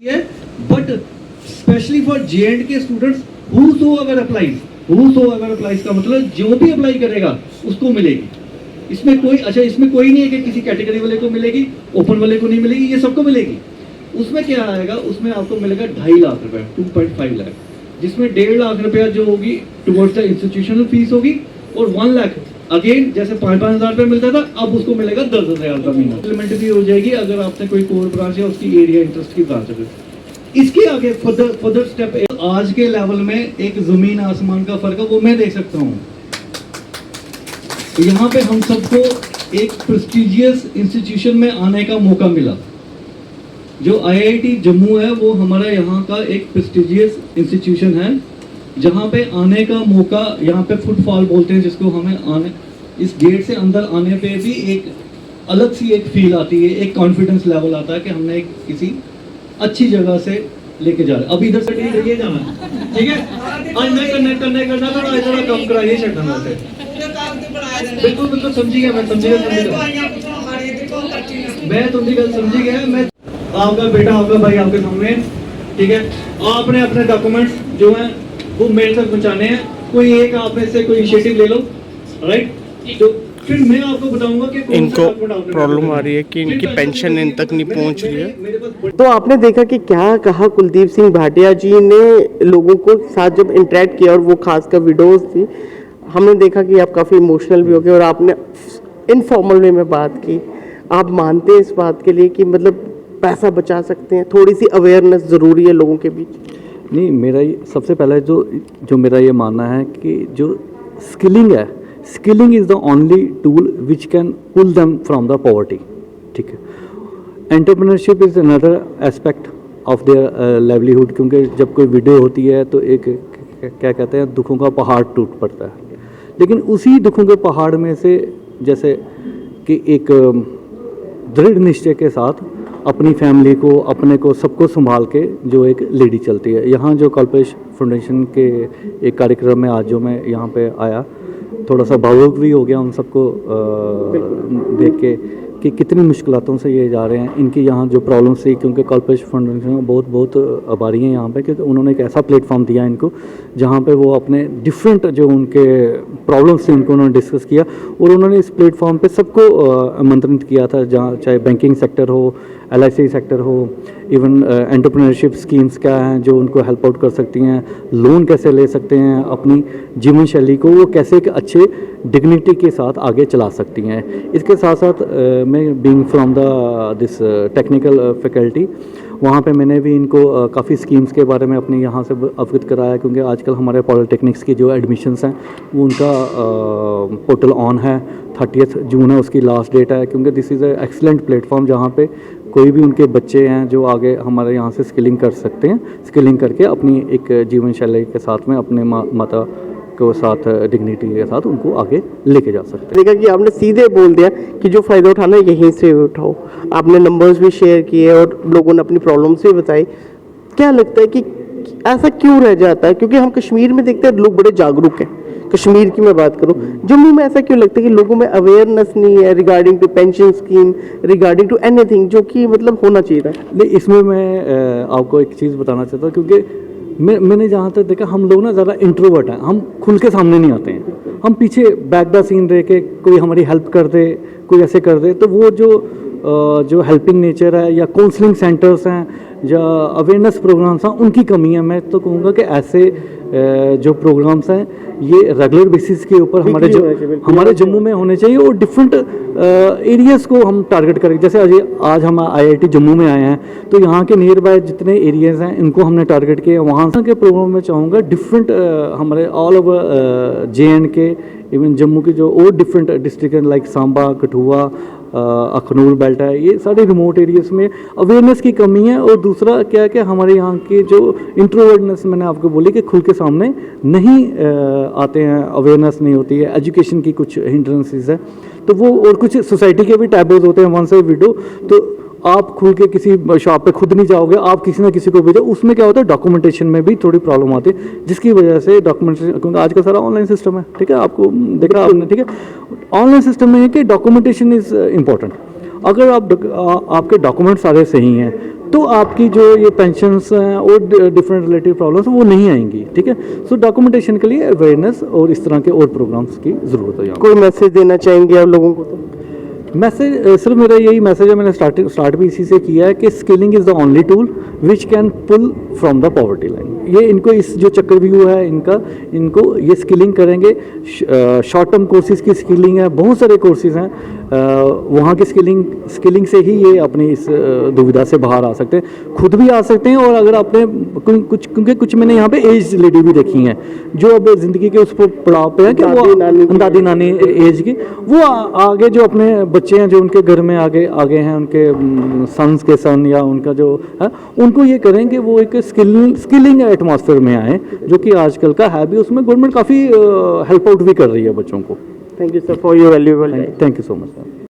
But especially for J&K students, whosoever applies का मतलब जो भी अप्लाई करेगा उसको मिलेगी। इसमें कोई नहीं है कि किसी कैटेगरी वाले को मिलेगी, ओपन वाले को नहीं मिलेगी, ये सबको मिलेगी। उसमें क्या आएगा, उसमें आपको मिलेगा 2.5 लाख रुपए, 2.5 लाख, जिसमें 1.5 लाख रुपया जो होगी टुवर्ड्स द इंस्टीट्यूशनल फीस होगी, और 1 लाख अगेन जैसे 5-5 हज़ार रुपये मिलता था, अब उसको मिलेगा 10,000 का महीना। इम्प्लीमेंट भी हो जाएगी अगर आपने कोई कोर ब्रांच या उसकी एरिया इंटरेस्ट की ब्रांच है। इसके आगे फर्दर स्टेप आज के लेवल में एक जमीन आसमान का फर्क है, वो मैं देख सकता हूँ। यहाँ पे हम सबको एक प्रेस्टिजियस इंस्टीट्यूशन में आने का मौका मिला। जो IIT जम्मू है वो हमारा यहाँ का एक प्रेस्टिजियस इंस्टीट्यूशन है, जहाँ पे आने का मौका, यहाँ पे फुटफॉल बोलते हैं जिसको, हमें आने इस गेट से अंदर आने पे भी एक अलग सी एक फील आती है, एक कॉन्फिडेंस लेवल आता है कि हमने किसी अच्छी जगह से लेके जा रहे हैं। अब इधर से ये जाना है, ठीक है, आज मैं करना थोड़ा कम कराइए छठना से। बिल्कुल समझी गया, मैं समझी गया। मैं आपका बेटा, आपका भाई आपके सामने, ठीक है, आपने अपने डॉक्यूमेंट्स जो हैं वो मेरे तक पहुंचाने हैं। कोई एक आपने से कोई इनिशिएटिव ले लो, राइट, तो फिर मैं आपको बताऊंगा कि इनको प्रॉब्लम आ रही है कि इनकी पेंशन इन तक नहीं पहुंच रही है। तो आपने देखा कि क्या कहा कुलदीप सिंह भाटिया जी ने लोगों को साथ जब इंटरेक्ट किया, और वो खासकर विडोज थी। हमने देखा कि आप काफ़ी इमोशनल भी हो गए और आपने इनफॉर्मल वे में बात की। आप मानते हैं इस बात के लिए कि मतलब पैसा बचा सकते हैं, थोड़ी सी अवेयरनेस ज़रूरी है लोगों के बीच? नहीं, मेरा सबसे पहले जो मेरा ये मानना है कि जो स्किलिंग है, skilling is the only tool which can pull them from the poverty, ठीक है। Entrepreneurship is another aspect of their livelihood, क्योंकि जब कोई वीडियो होती है तो एक क्या कहते हैं, दुखों का पहाड़ टूट पड़ता है। लेकिन उसी दुखों के पहाड़ में से जैसे कि एक दृढ़ निश्चय के साथ अपनी फैमिली को, अपने को, सबको संभाल के जो एक लेडी चलती है। यहाँ जो कल्पेश फाउंडेशन के एक कार्यक्रम में आज जो मैं यहाँ पे आया, थोड़ा सा भावुक भी हो गया उन सबको देख के कि कितनी मुश्किलों से ये जा रहे हैं। इनकी यहाँ जो प्रॉब्लम्स थी, क्योंकि कल्पेश फाउंडेशन बहुत आभारी हैं यहाँ पे, क्योंकि उन्होंने एक ऐसा प्लेटफॉर्म दिया इनको जहाँ पे वो अपने डिफरेंट जो उनके प्रॉब्लम्स थे उनको उन्होंने डिस्कस किया, और उन्होंने इस प्लेटफॉर्म पे सबको आमंत्रित किया था, जहाँ चाहे बैंकिंग सेक्टर हो, LIC सेक्टर हो, इवन एंटरप्रेन्योरशिप स्कीम्स क्या हैं जो उनको हेल्प आउट कर सकती हैं, लोन कैसे ले सकते हैं, अपनी जीवन शैली को वो कैसे एक अच्छे डिग्निटी के साथ आगे चला सकती हैं। इसके साथ साथ मैं being from this technical faculty, वहाँ पे मैंने भी इनको काफ़ी स्कीम्स के बारे में अपने यहाँ से अवगत कराया, क्योंकि आजकल हमारे पॉलिटेक्निक्स की जो एडमिशन्स हैं वो उनका पोर्टल ऑन है, 30 जून है उसकी लास्ट डेट है, क्योंकि this is a excellent platform जहाँ पे कोई भी उनके बच्चे हैं जो आगे हमारे यहाँ से स्किलिंग कर सकते हैं, स्किलिंग करके अपनी एक जीवन शैली के साथ में अपने माता को साथ डिग्निटी के साथ उनको आगे लेके जा सकते हैं। देखा कि आपने सीधे बोल दिया कि जो फ़ायदा उठाना है यहीं से उठाओ। आपने नंबर्स भी शेयर किए और लोगों ने अपनी प्रॉब्लम्स भी बताई। क्या लगता है कि ऐसा क्यों रह जाता है? क्योंकि हम कश्मीर में देखते हैं लोग बड़े जागरूक हैं, कश्मीर की मैं बात करूं, जम्मू में ऐसा क्यों लगता है कि लोगों में अवेयरनेस नहीं है regarding to pension scheme, regarding to anything, जो कि मतलब होना चाहिए था? नहीं, इसमें मैं आपको एक चीज़ बताना चाहता हूँ, क्योंकि मैंने जहाँ तक देखा, हम लोग ना ज़्यादा इंट्रोवर्ट हैं, हम खुल के सामने नहीं आते हैं, हम पीछे बैक द सीन रह के कोई हमारी हेल्प कर दे, कोई ऐसे कर दे, तो वो जो हेल्पिंग नेचर है, या काउंसलिंग सेंटर्स हैं, या अवेयरनेस प्रोग्राम्स हैं, उनकी कमी है। मैं तो कहूँगा कि ऐसे जो प्रोग्राम्स हैं ये रेगुलर बेसिस के ऊपर हमारे जम्मू में होने चाहिए, और डिफरेंट एरियाज़ को हम टारगेट करें। जैसे आज हम IIT जम्मू में आए हैं, तो यहाँ के नियर बाय जितने एरियाज़ हैं इनको हमने टारगेट किया। वहाँ के प्रोग्राम में चाहूँगा डिफरेंट हमारे all over J&K, even Jammu की जो और डिफरेंट डिस्ट्रिक्ट हैं लाइक सांबा, कठुआ, अखनूर बेल्ट है, ये सारे रिमोट एरियाज़ में अवेयरनेस की कमी है। और दूसरा क्या कि हमारे यहाँ के जो इंट्रोवर्टनेस मैंने आपको बोली कि खुल के सामने नहीं आते हैं, अवेयरनेस नहीं होती है, एजुकेशन की कुछ हिंड्रेंसेस है, तो वो, और कुछ सोसाइटी के भी टैबूज होते हैं, वन साइड वीडियो, तो आप खुल के किसी शॉप पे खुद नहीं जाओगे, आप किसी ना किसी को भेजो। उसमें क्या होता है, डॉक्यूमेंटेशन में भी थोड़ी प्रॉब्लम आती है, जिसकी वजह से डॉक्यूमेंटेशन, क्योंकि आज का सारा ऑनलाइन सिस्टम है, ठीक है, आपको देखा आपने, ठीक है, ऑनलाइन सिस्टम में है कि डॉक्यूमेंटेशन इज़ इम्पॉर्टेंट। अगर आपके डॉक्यूमेंट सारे सही हैं, तो आपकी जो ये पेंशन्स हैं और डिफरेंट रिलेटेड प्रॉब्लम्स वो नहीं आएंगी, ठीक है। सो डॉक्यूमेंटेशन के लिए अवेयरनेस और इस तरह के और प्रोग्राम्स की ज़रूरत है यहाँ कोई मैसेज देना चाहेंगे आप लोगों को? तो मैसेज सिर्फ मेरा यही मैसेज है, मैंने स्टार्ट भी इसी से किया है कि skilling is the only tool which can pull from the poverty line. ये इनको इस जो चक्रव्यूह है इनको ये स्किलिंग करेंगे, शॉर्ट टर्म कोर्सेज की स्किलिंग है, बहुत सारे कोर्सेज हैं, वहाँ की स्किलिंग से ही ये अपनी इस दुविधा से बाहर आ सकते हैं, खुद भी आ सकते हैं। और अगर आपने कुछ क्योंकि कुछ मैंने यहाँ पे एज लेडी भी देखी हैं जो अब ज़िंदगी के उस पड़ाव पे है कि वो दादी नानी एज की, वो आगे जो अपने बच्चे हैं जो उनके घर में आगे हैं, उनके सन्स के सन या उनका जो है, उनको ये करें कि वो एक स्किलिंग एटमॉस्फेयर में आए, जो कि आजकल का है भी, उसमें गवर्नमेंट काफ़ी हेल्प आउट भी कर रही है बच्चों को। Thank you sir for your valuable time. Thank you so much sir.